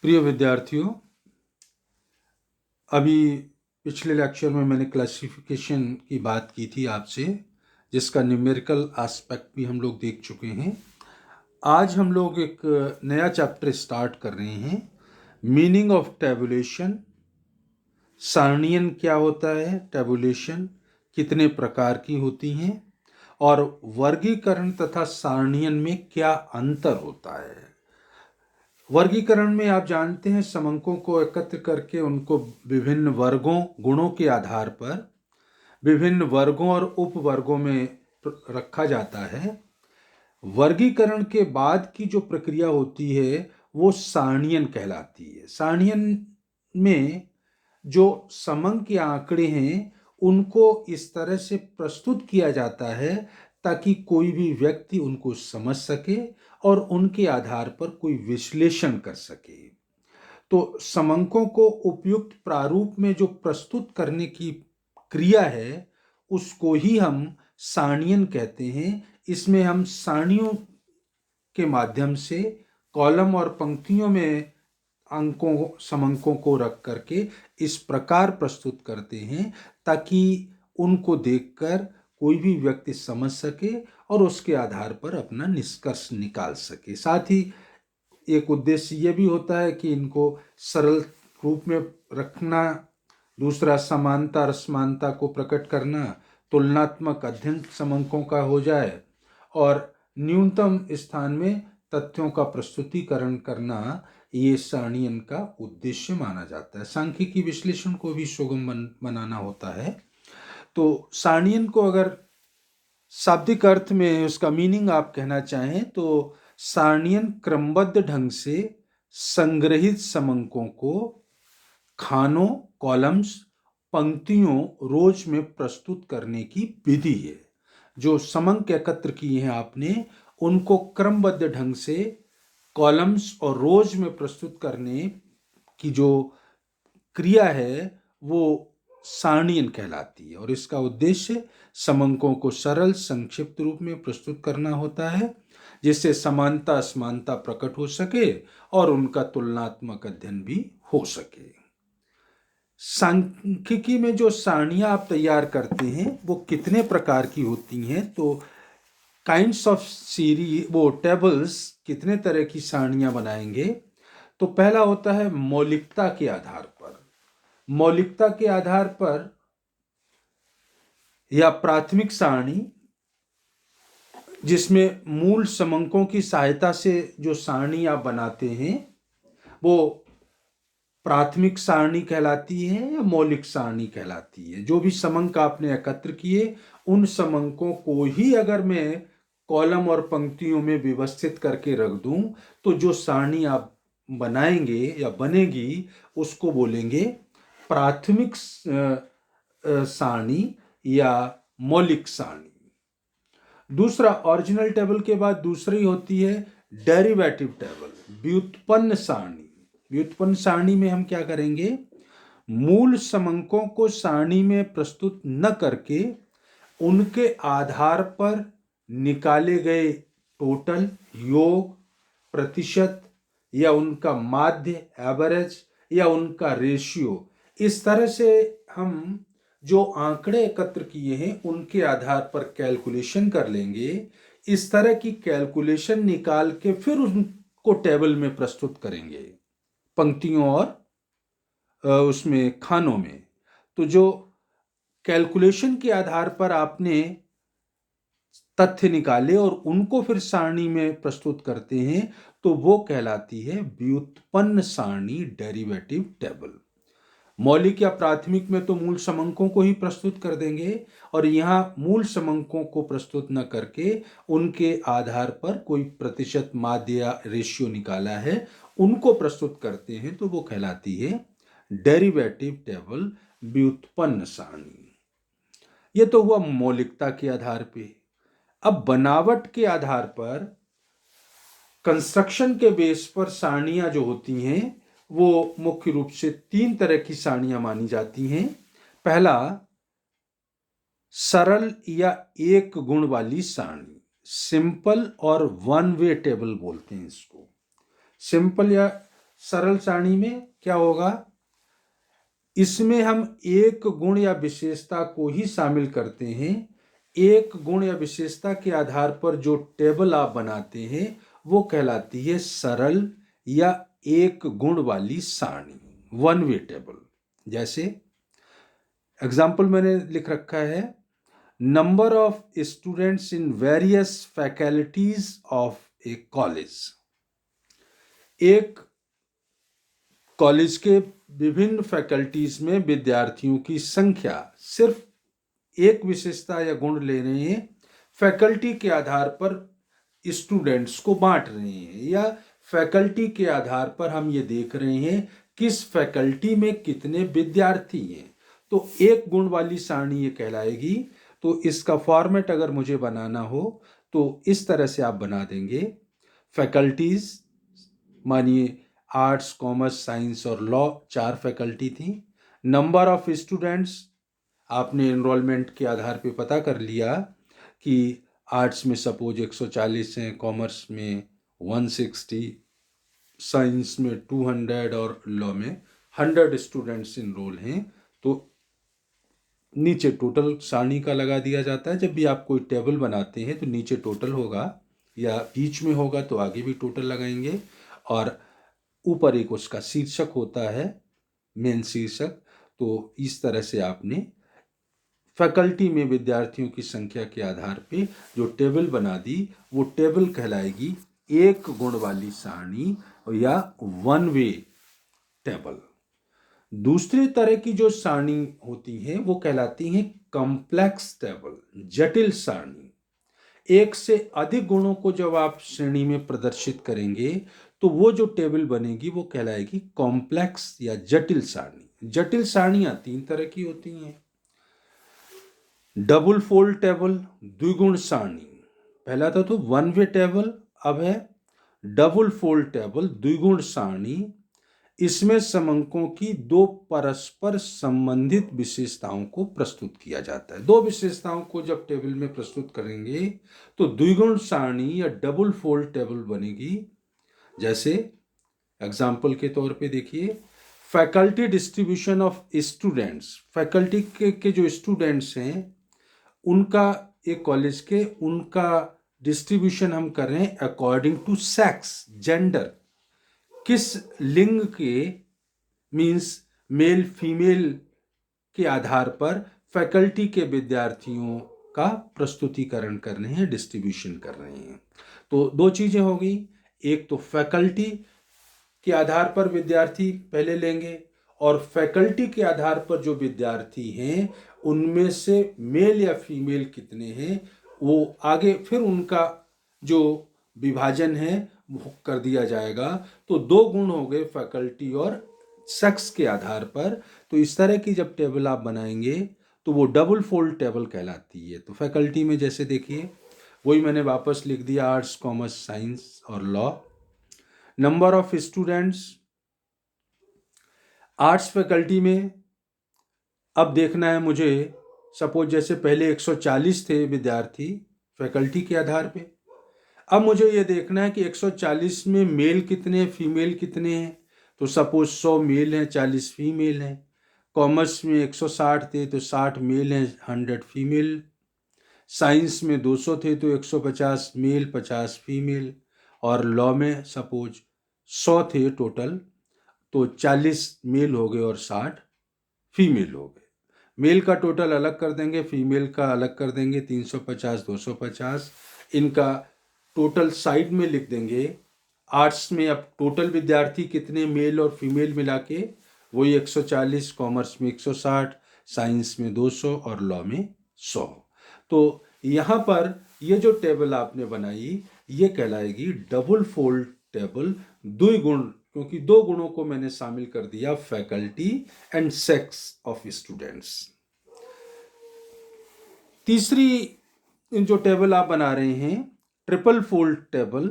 प्रिय विद्यार्थियों, अभी पिछले लेक्चर में मैंने क्लासिफिकेशन की बात की थी आपसे, जिसका न्यूमेरिकल एस्पेक्ट भी हम लोग देख चुके हैं। आज हम लोग एक नया चैप्टर स्टार्ट कर रहे हैं, मीनिंग ऑफ टैबुलेशन। सारणियन क्या होता है, टैबुलेशन कितने प्रकार की होती हैं, और वर्गीकरण तथा सारणियन में क्या अंतर होता है। वर्गीकरण में आप जानते हैं, समंकों को एकत्र करके उनको विभिन्न वर्गों, गुणों के आधार पर विभिन्न वर्गों और उपवर्गों में रखा जाता है। वर्गीकरण के बाद की जो प्रक्रिया होती है वो सारणियन कहलाती है। सारणियन में जो समंक के आंकड़े हैं उनको इस तरह से प्रस्तुत किया जाता है ताकि कोई भी व्यक्ति उनको समझ सके और उनके आधार पर कोई विश्लेषण कर सके। तो समंकों को उपयुक्त प्रारूप में जो प्रस्तुत करने की क्रिया है उसको ही हम सारणियन कहते हैं। इसमें हम सारणियों के माध्यम से कॉलम और पंक्तियों में अंकों, समंकों को रख करके इस प्रकार प्रस्तुत करते हैं ताकि उनको देखकर कोई भी व्यक्ति समझ सके और उसके आधार पर अपना निष्कर्ष निकाल सके। साथ ही एक उद्देश्य ये भी होता है कि इनको सरल रूप में रखना, दूसरा समानता और असमानता को प्रकट करना, तुलनात्मक अध्ययन समंकों का हो जाए और न्यूनतम स्थान में तथ्यों का प्रस्तुतिकरण करना, ये सारणियन का उद्देश्य माना जाता है। सांख्यिकी विश्लेषण को भी सुगम बनाना होता है। तो सारणियन को अगर शाब्दिक अर्थ में उसका मीनिंग आप कहना चाहें तो सारणियन क्रमबद्ध ढंग से संग्रहित समंकों को खानों, कॉलम्स, पंक्तियों, रोज में प्रस्तुत करने की विधि है। जो समंक एकत्र किए हैं आपने, उनको क्रमबद्ध ढंग से कॉलम्स और रोज में प्रस्तुत करने की जो क्रिया है वो सारणियन कहलाती है। और इसका उद्देश्य समंकों को सरल संक्षिप्त रूप में प्रस्तुत करना होता है जिससे समानता असमानता प्रकट हो सके और उनका तुलनात्मक अध्ययन भी हो सके। सांख्यिकी में जो सारणियां आप तैयार करते हैं वो कितने प्रकार की होती हैं, तो काइंड्स ऑफ सीरीज, वो टेबल्स कितने तरह की सारणियां बनाएंगे। तो पहला होता है मौलिकता के आधार पर। मौलिकता के आधार पर या प्राथमिक सारणी, जिसमें मूल समंकों की सहायता से जो सारणी आप बनाते हैं वो प्राथमिक सारणी कहलाती है या मौलिक सारणी कहलाती है। जो भी समंक आपने एकत्र किए उन समंकों को ही अगर मैं कॉलम और पंक्तियों में व्यवस्थित करके रख दूं तो जो सारणी आप बनाएंगे या बनेगी उसको बोलेंगे प्राथमिक सारणी या मौलिक सारणी। दूसरा, ओरिजिनल टेबल के बाद दूसरी होती है डेरिवेटिव टेबल, व्युत्पन्न सारणी। व्युत्पन्न सारणी में हम क्या करेंगे, मूल समंकों को सारणी में प्रस्तुत न करके उनके आधार पर निकाले गए टोटल, योग, प्रतिशत या उनका माध्य, एवरेज या उनका रेशियो, इस तरह से हम जो आंकड़े एकत्र किए हैं उनके आधार पर कैलकुलेशन कर लेंगे। इस तरह की कैलकुलेशन निकाल के फिर उनको टेबल में प्रस्तुत करेंगे, पंक्तियों और उसमें खानों में। तो जो कैलकुलेशन के आधार पर आपने तथ्य निकाले और उनको फिर सारणी में प्रस्तुत करते हैं तो वो कहलाती है व्युत्पन्न सारणी, डेरिवेटिव टेबल। मौलिक या प्राथमिक में तो मूल समंकों को ही प्रस्तुत कर देंगे और यहाँ मूल समंकों को प्रस्तुत न करके उनके आधार पर कोई प्रतिशत, माध्य या रेशियो निकाला है उनको प्रस्तुत करते हैं तो वो कहलाती है डेरिवेटिव टेबल, व्युत्पन्न सारणी। ये तो हुआ मौलिकता के आधार पे। अब बनावट के आधार पर, कंस्ट्रक्शन के बेस पर सारणियां जो होती हैं वो मुख्य रूप से 3 तरह की सारणियां मानी जाती हैं। पहला, सरल या एक गुण वाली सारणी, सिंपल और वन वे टेबल बोलते हैं इसको। सिंपल या सरल सारणी में क्या होगा, इसमें हम एक गुण या विशेषता को ही शामिल करते हैं। एक गुण या विशेषता के आधार पर जो टेबल आप बनाते हैं वो कहलाती है सरल या एक गुण वाली सारणी, वन वे टेबल। जैसे एग्जाम्पल मैंने लिख रखा है, number of students in various faculties of A college. एक कॉलेज के विभिन्न फैकल्टीज में विद्यार्थियों की संख्या, सिर्फ एक विशेषता या गुण ले रहे हैं, फैकल्टी के आधार पर स्टूडेंट्स को बांट रहे हैं, या फैकल्टी के आधार पर हम ये देख रहे हैं किस फैकल्टी में कितने विद्यार्थी हैं, तो एक गुण वाली सारणी ये कहलाएगी। तो इसका फॉर्मेट अगर मुझे बनाना हो तो इस तरह से आप बना देंगे। फैकल्टीज, मानिए आर्ट्स, कॉमर्स, साइंस और लॉ 4 फैकल्टी थी। नंबर ऑफ स्टूडेंट्स आपने एनरोलमेंट के आधार पे पता कर लिया कि आर्ट्स में सपोज 140 हैं, कॉमर्स में 160, साइंस में 200 और लॉ में 100 स्टूडेंट्स इनरोल हैं। तो नीचे टोटल सारणी का लगा दिया जाता है। जब भी आप कोई टेबल बनाते हैं तो नीचे टोटल होगा, या बीच में होगा तो आगे भी टोटल लगाएंगे, और ऊपर एक उसका शीर्षक होता है, मेन शीर्षक। तो इस तरह से आपने फैकल्टी में विद्यार्थियों की संख्या के आधार पे जो टेबल बना दी, वो टेबल कहलाएगी एक गुण वाली सारणी या वन वे टेबल। दूसरी तरह की जो सारणी होती है वो कहलाती है कॉम्प्लेक्स टेबल, जटिल सारणी। एक से अधिक गुणों को जब आप श्रेणी में प्रदर्शित करेंगे तो वो जो टेबल बनेगी वो कहलाएगी कॉम्प्लेक्स या जटिल सारणी। जटिल सारणियां 3 तरह की होती हैं। डबल फोल्ड टेबल, द्विगुण सारणी। पहला था तो वन वे टेबल, अब है डबल फोल्ड टेबल, द्विगुण सारणी। इसमें समंकों की 2 परस्पर संबंधित विशेषताओं को प्रस्तुत किया जाता है। 2 विशेषताओं को जब टेबल में प्रस्तुत करेंगे तो द्विगुण सारणी या डबल फोल्ड टेबल बनेगी। जैसे एग्जाम्पल के तौर पे देखिए, faculty distribution of students. Faculty के जो स्टूडेंट्स हैं उनका, एक कॉलेज के, उनका डिस्ट्रीब्यूशन हम कर रहे हैं अकॉर्डिंग टू सेक्स, जेंडर। किस लिंग के, मीन्स मेल फीमेल के आधार पर फैकल्टी के विद्यार्थियों का प्रस्तुतिकरण कर रहे हैं, डिस्ट्रीब्यूशन कर रहे हैं। तो 2 चीजें हो गई, एक तो फैकल्टी के आधार पर विद्यार्थी पहले लेंगे, और फैकल्टी के आधार पर जो विद्यार्थी हैं उनमें से मेल या फीमेल कितने हैं वो आगे फिर उनका जो विभाजन है वो कर दिया जाएगा। तो 2 गुण हो गए फैकल्टी और सेक्स के आधार पर। तो इस तरह की जब टेबल आप बनाएंगे तो वो डबल फोल्ड टेबल कहलाती है। तो फैकल्टी में जैसे देखिए, वही मैंने वापस लिख दिया, आर्ट्स, कॉमर्स, साइंस और law. Number of students, arts faculty में अब देखना है मुझे, सपोज जैसे पहले 140 थे विद्यार्थी फैकल्टी के आधार पे, अब मुझे ये देखना है कि 140 में मेल कितने हैं, फीमेल कितने हैं। तो सपोज 100 मेल हैं, 40 फीमेल हैं। कॉमर्स में 160 थे तो 60 मेल हैं, 100 फीमेल। साइंस में 200 थे तो 150 मेल, 50 फीमेल। और लॉ में सपोज 100 थे टोटल, तो 40 मेल हो गए और 60 फीमेल हो गए। मेल का टोटल अलग कर देंगे, फीमेल का अलग कर देंगे, 350, 250। इनका टोटल साइड में लिख देंगे। आर्ट्स में अब टोटल विद्यार्थी कितने मेल और फीमेल मिला के, वही 140, कॉमर्स में 160, साइंस में 200 और लॉ में 100। तो यहाँ पर ये जो टेबल आपने बनाई ये कहलाएगी डबल फोल्ड टेबल, द्विगुण, क्योंकि 2 गुणों को मैंने शामिल कर दिया, faculty and sex of students. तीसरी जो टेबल आप बना रहे हैं ट्रिपल फोल्ड टेबल,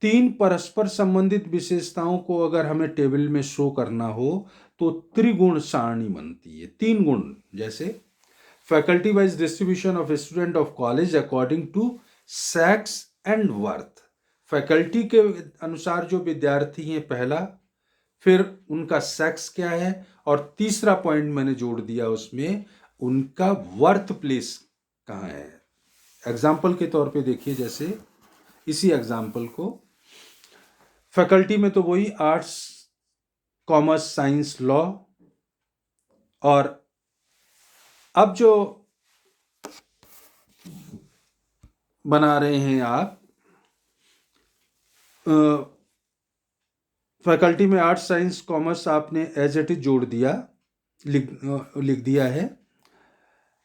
3 परस्पर संबंधित विशेषताओं को अगर हमें टेबल में शो करना हो तो त्रिगुण सारणी बनती है। 3 गुण, जैसे faculty wise distribution of student of college according to sex and worth. Faculty के अनुसार जो विद्यार्थी हैं पहला, फिर उनका सेक्स क्या है, और तीसरा पॉइंट मैंने जोड़ दिया उसमें, उनका वर्थ प्लेस कहाँ है। एग्जाम्पल के तौर पे देखिए, जैसे इसी एग्जाम्पल को, फैकल्टी में तो वही आर्ट्स, कॉमर्स, साइंस, लॉ, और अब जो बना रहे हैं आप, फैकल्टी में आर्ट्स, साइंस, कॉमर्स आपने एज इट इज जोड़ दिया, लिख दिया है।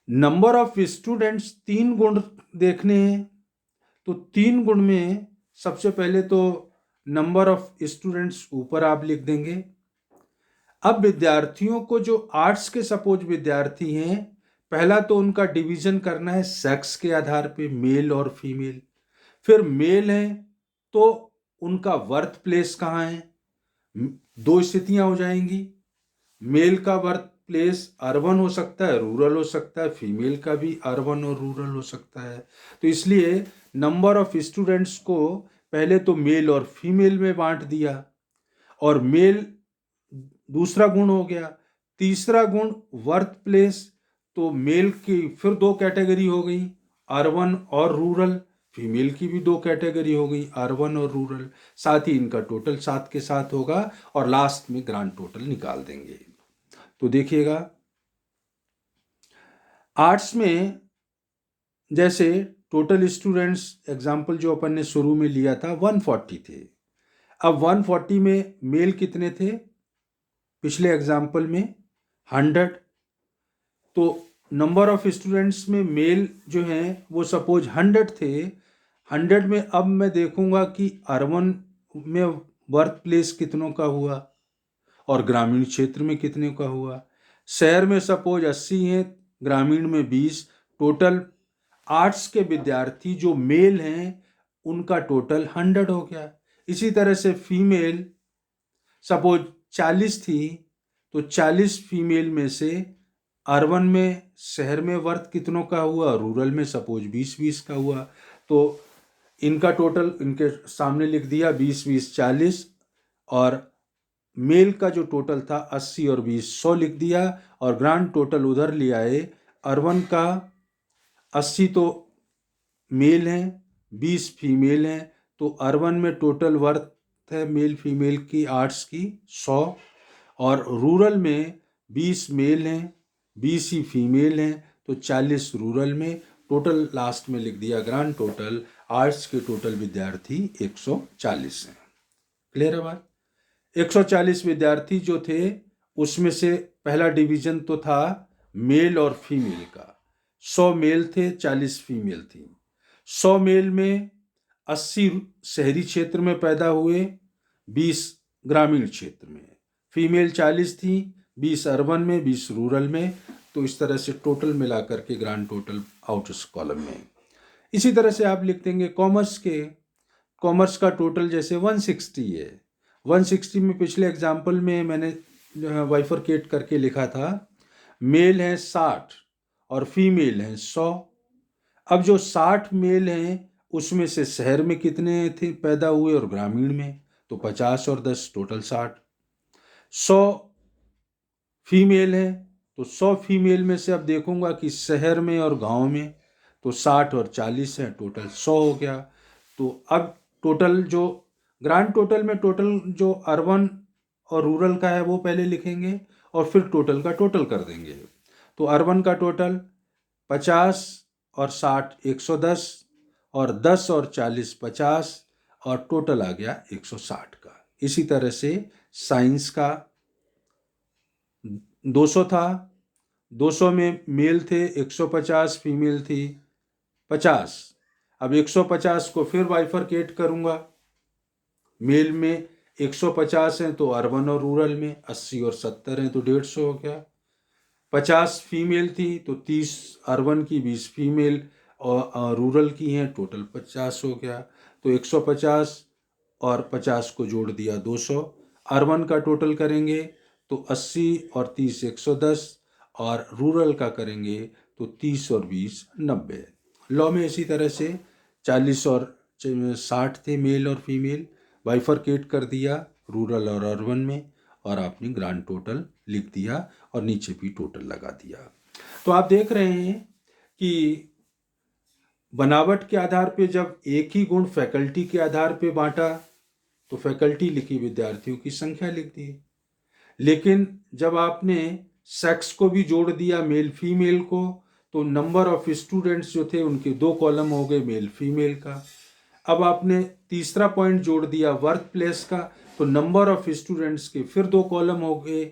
नंबर ऑफ स्टूडेंट्स 3 गुण देखने हैं, तो 3 गुण में सबसे पहले तो नंबर ऑफ स्टूडेंट्स ऊपर आप लिख देंगे। अब विद्यार्थियों को, जो आर्ट्स के सपोज विद्यार्थी हैं, पहला तो उनका डिवीजन करना है सेक्स के आधार पे, मेल और फीमेल। फिर मेल हैं तो उनका वर्थ प्लेस कहाँ है, 2 स्थितियां हो जाएंगी। मेल का वर्थ प्लेस अर्बन हो सकता है, रूरल हो सकता है, फीमेल का भी अर्बन और रूरल हो सकता है। तो इसलिए नंबर ऑफ स्टूडेंट्स को पहले तो मेल और फीमेल में बांट दिया, और मेल दूसरा गुण हो गया। तीसरा गुण वर्थ प्लेस, तो मेल की फिर 2 कैटेगरी हो गई, अर्बन और रूरल। फीमेल की भी 2 कैटेगरी हो गई, अर्बन और रूरल। साथ ही इनका टोटल 7 के साथ होगा, और लास्ट में ग्रांड टोटल निकाल देंगे। तो देखिएगा, आर्ट्स में जैसे टोटल स्टूडेंट्स एग्जाम्पल जो अपन ने शुरू में लिया था 140 थे। अब 140 में मेल कितने थे, पिछले एग्जाम्पल में 100। तो नंबर ऑफ स्टूडेंट्स में मेल जो हैं वो सपोज 100 थे। 100 में अब मैं देखूंगा कि अर्बन में वर्क प्लेस कितनों का हुआ और ग्रामीण क्षेत्र में कितने का हुआ। शहर में सपोज 80 हैं, ग्रामीण में 20। टोटल आर्ट्स के विद्यार्थी जो मेल हैं उनका टोटल 100 हो गया। इसी तरह से फीमेल सपोज 40 थी, तो 40 फीमेल में से अर्बन में, शहर में वर्थ कितनों का हुआ, रूरल में सपोज 20-20 का हुआ। तो इनका टोटल इनके सामने लिख दिया, 20-20 40, और मेल का जो टोटल था 80 और 20 100 लिख दिया, और ग्रांड टोटल उधर ले आए। अर्बन का 80 तो मेल हैं, 20 फीमेल हैं, तो अर्बन में टोटल वर्थ है मेल फीमेल की आर्ट्स की 100, और रूरल में 20 मेल हैं, 20 ही फीमेल हैं, तो 40 रूरल में। टोटल लास्ट में लिख दिया ग्रांड टोटल, आर्ट्स के टोटल विद्यार्थी 140 हैं। क्लियर है बात। 140 विद्यार्थी जो थे उसमें से पहला डिवीजन तो था मेल और फीमेल का। 100 मेल थे, 40 फीमेल थी। 100 मेल में 80 शहरी क्षेत्र में पैदा हुए, 20 ग्रामीण क्षेत्र में। फीमेल 40 थी, 20 अर्बन में, 20 रूरल में। तो इस तरह से टोटल मिलाकर के ग्रांड टोटल आउट उस कॉलम में। इसी तरह से आप लिख देंगे कॉमर्स का टोटल जैसे 160 है। 160 में पिछले एग्जाम्पल में मैंने बाइफरकेट करके लिखा था, मेल है 60 और फीमेल है 100। अब जो 60 मेल हैं उसमें से शहर में कितने थे पैदा हुए और ग्रामीण में, तो 50 और 10 टोटल 60। 100 फीमेल हैं, तो 100 फीमेल में से अब देखूंगा कि शहर में और गांव में, तो 60 और 40 है, टोटल 100 हो गया। तो अब टोटल जो ग्रांड टोटल में टोटल जो अर्बन और रूरल का है वो पहले लिखेंगे और फिर टोटल का टोटल कर देंगे। तो अर्बन का टोटल 50 और 60 110, और 10 और 40 50, और टोटल आ गया 160 का। इसी तरह से साइंस का 200 था, 200 में मेल थे 150, फीमेल थी 50। अब 150 को फिर बाइफरकेट करूंगा, मेल में 150 हैं तो अर्बन और रूरल में, 80 और 70 हैं तो 150 हो गया। 50 फीमेल थी तो 30 अर्बन की, 20 फीमेल और रूरल की हैं, टोटल 50 हो गया। तो 150 और 50 को जोड़ दिया 200। अर्बन का टोटल करेंगे तो 80 और 30 110, और रूरल का करेंगे तो 30 और 20 90। लॉ में इसी तरह से 40 और 60 थे मेल और फीमेल, बाइफरकेट कर दिया रूरल और अर्बन में, और आपने ग्रांड टोटल लिख दिया और नीचे भी टोटल लगा दिया। तो आप देख रहे हैं कि बनावट के आधार पे जब एक ही गुण फैकल्टी के आधार पे बांटा तो फैकल्टी लिखी, विद्यार्थियों की संख्या लिख दी। लेकिन जब आपने सेक्स को भी जोड़ दिया, मेल फीमेल को, तो नंबर ऑफ स्टूडेंट्स जो थे उनके 2 कॉलम हो गए मेल फीमेल का। अब आपने तीसरा पॉइंट जोड़ दिया वर्क प्लेस का, तो नंबर ऑफ स्टूडेंट्स के फिर 2 कॉलम हो गए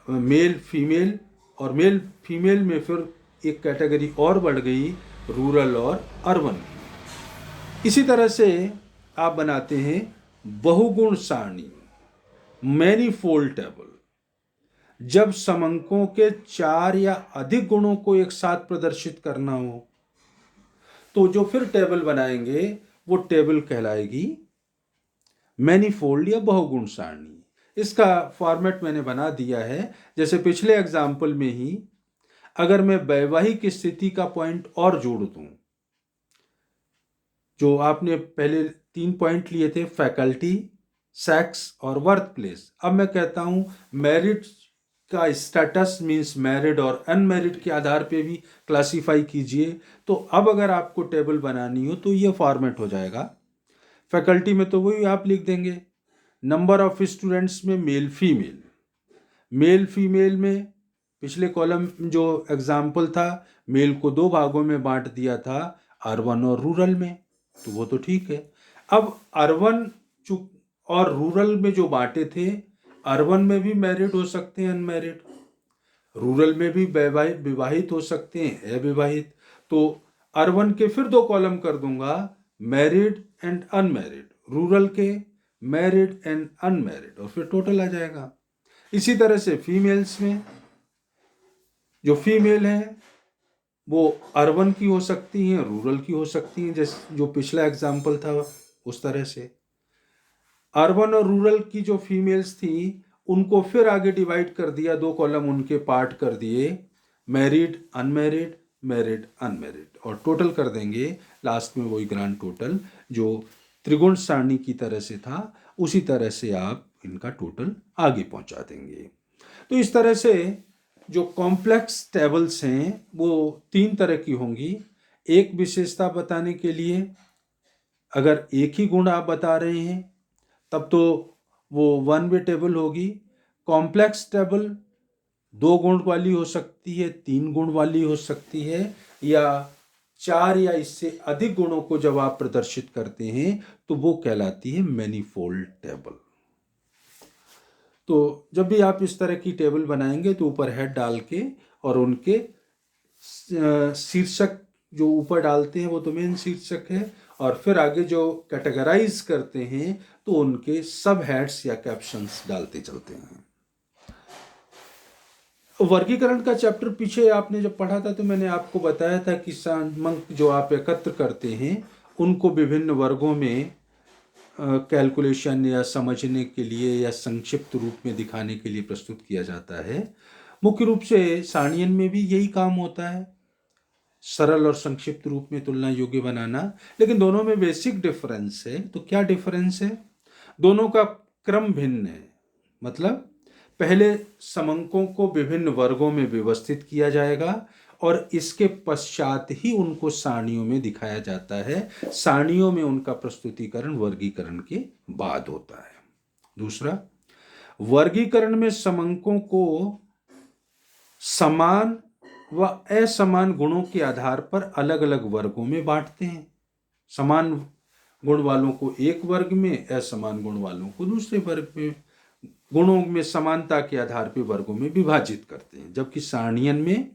मेल फीमेल, और मेल फीमेल में फिर एक कैटेगरी और बढ़ गई रूरल और अर्बन। इसी तरह से आप बनाते हैं बहुगुण सारणी, मैनीफोल्ड टेबल। जब समंकों के 4 या अधिक गुणों को एक साथ प्रदर्शित करना हो तो जो फिर टेबल बनाएंगे वो टेबल कहलाएगी मैनीफोल्ड या बहुगुण सारणी। इसका फॉर्मेट मैंने बना दिया है। जैसे पिछले एग्जाम्पल में ही अगर मैं वैवाहिक स्थिति का पॉइंट और जोड़ दूं, जो आपने पहले 3 पॉइंट लिए थे, फैकल्टी, सेक्स और वर्क प्लेस, अब मैं कहता हूं मैरिड का स्टेटस मींस मैरिड और अनमैरिड के आधार पे भी क्लासिफाई कीजिए। तो अब अगर आपको टेबल बनानी हो तो ये फॉर्मेट हो जाएगा। फैकल्टी में तो वही आप लिख देंगे, नंबर ऑफ स्टूडेंट्स में मेल फीमेल, मेल फीमेल में पिछले कॉलम जो एग्जाम्पल था मेल को 2 भागों में बांट दिया था, अर्बन और रूरल में, तो वो तो ठीक है। अब अर्बन और रूरल में जो बांटे थे, अर्बन में भी मैरिड हो सकते हैं अनमैरिड, रूरल में भी विवाहित हो सकते हैं अविवाहित। तो अर्बन के फिर 2 कॉलम कर दूंगा, मैरिड एंड अनमैरिड, रूरल के मैरिड एंड अनमैरिड, और फिर टोटल आ जाएगा। इसी तरह से फीमेल्स में जो फीमेल हैं वो अर्बन की हो सकती हैं, रूरल की हो सकती हैं, जैसे जो पिछला एग्जाम्पल था उस तरह से। अर्बन और रूरल की जो फीमेल्स थी उनको फिर आगे डिवाइड कर दिया, 2 कॉलम उनके पार्ट कर दिए, मैरिड अनमैरिड, मैरिड अनमैरिड, और टोटल कर देंगे लास्ट में वही ग्रांड टोटल जो त्रिगुण सारणी की तरह से था, उसी तरह से आप इनका टोटल आगे पहुंचा देंगे। तो इस तरह से जो कॉम्प्लेक्स टेबल्स हैं वो 3 तरह की होंगी। एक विशेषता बताने के लिए अगर एक ही गुण आप बता रहे हैं तब तो वो 1 वे टेबल होगी। कॉम्प्लेक्स टेबल 2 गुण वाली हो सकती है, 3 गुण वाली हो सकती है, या 4 या इससे अधिक गुणों को जब आप प्रदर्शित करते हैं तो वो कहलाती है मैनीफोल्ड टेबल। तो जब भी आप इस तरह की टेबल बनाएंगे तो ऊपर हेड डाल के और उनके शीर्षक जो ऊपर डालते हैं वो तो मेन शीर्षक है, और फिर आगे जो कैटेगराइज करते हैं तो उनके सब हेड्स या कैप्शंस डालते चलते हैं। वर्गीकरण का चैप्टर पीछे आपने जब पढ़ा था तो मैंने आपको बताया था कि समंक जो आप एकत्र करते हैं उनको विभिन्न वर्गों में कैलकुलेशन या समझने के लिए या संक्षिप्त रूप में दिखाने के लिए प्रस्तुत किया जाता है। मुख्य रूप से सारणियन में भी यही काम होता है, सरल और संक्षिप्त रूप में तुलना योग्य बनाना। लेकिन दोनों में बेसिक डिफरेंस है। तो क्या डिफरेंस है? दोनों का क्रम भिन्न है। मतलब पहले समंकों को विभिन्न वर्गों में व्यवस्थित किया जाएगा और इसके पश्चात ही उनको सारणियों में दिखाया जाता है। सारणियों में उनका प्रस्तुतिकरण वर्गीकरण के बाद होता है। दूसरा, वर्गीकरण में समंकों को समान व असमान गुणों के आधार पर अलग अलग वर्गों में बांटते हैं। समान गुण वालों को एक वर्ग में, असमान गुण वालों को दूसरे वर्ग में, गुणों में समानता के आधार पर वर्गों में विभाजित करते हैं। जबकि सारणियन में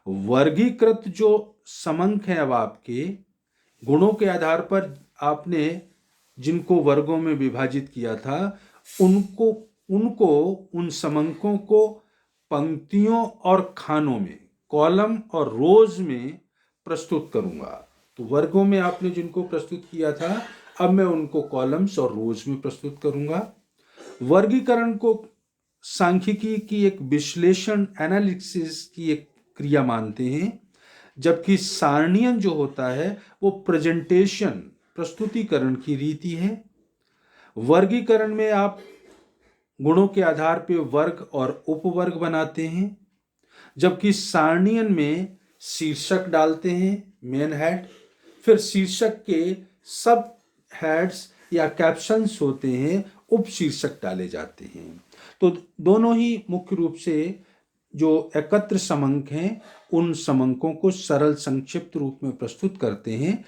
वर्गीकृत जो समंक है, अब आपके गुणों के आधार पर आपने जिनको वर्गों में विभाजित किया था उनको उन समंकों को पंक्तियों और खानों में, कॉलम और रोज में प्रस्तुत करूंगा। तो वर्गों में आपने जिनको प्रस्तुत किया था अब मैं उनको कॉलम्स और रोज में प्रस्तुत करूंगा। वर्गीकरण को सांख्यिकी की एक विश्लेषण, एनालिसिस की एक क्रिया मानते हैं, जबकि सारणियन जो होता है वो प्रेजेंटेशन, प्रस्तुतिकरण की रीति है। वर्गीकरण में आप गुणों के आधार पर वर्ग और उपवर्ग बनाते हैं, जबकि सारणियन में शीर्षक डालते हैं, मेन हेड, फिर शीर्षक के सब हेड्स या कैप्शंस होते हैं, उप शीर्षक डाले जाते हैं। तो दोनों ही मुख्य रूप से जो एकत्र समंक हैं उन समंकों को सरल संक्षिप्त रूप में प्रस्तुत करते हैं,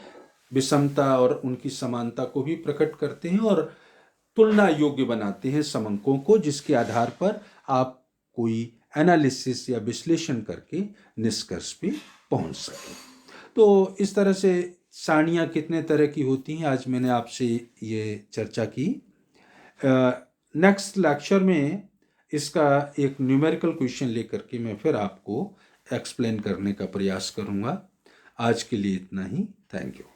विषमता और उनकी समानता को भी प्रकट करते हैं और तुलना योग्य बनाते हैं समंकों को, जिसके आधार पर आप कोई एनालिसिस या विश्लेषण करके निष्कर्ष पे पहुंच सकें। तो इस तरह से सारणियाँ कितने तरह की होती हैं आज मैंने आपसे ये चर्चा की। नेक्स्ट लेक्चर में इसका एक न्यूमेरिकल क्वेश्चन लेकर के मैं फिर आपको एक्सप्लेन करने का प्रयास करूँगा। आज के लिए इतना ही। Thank you.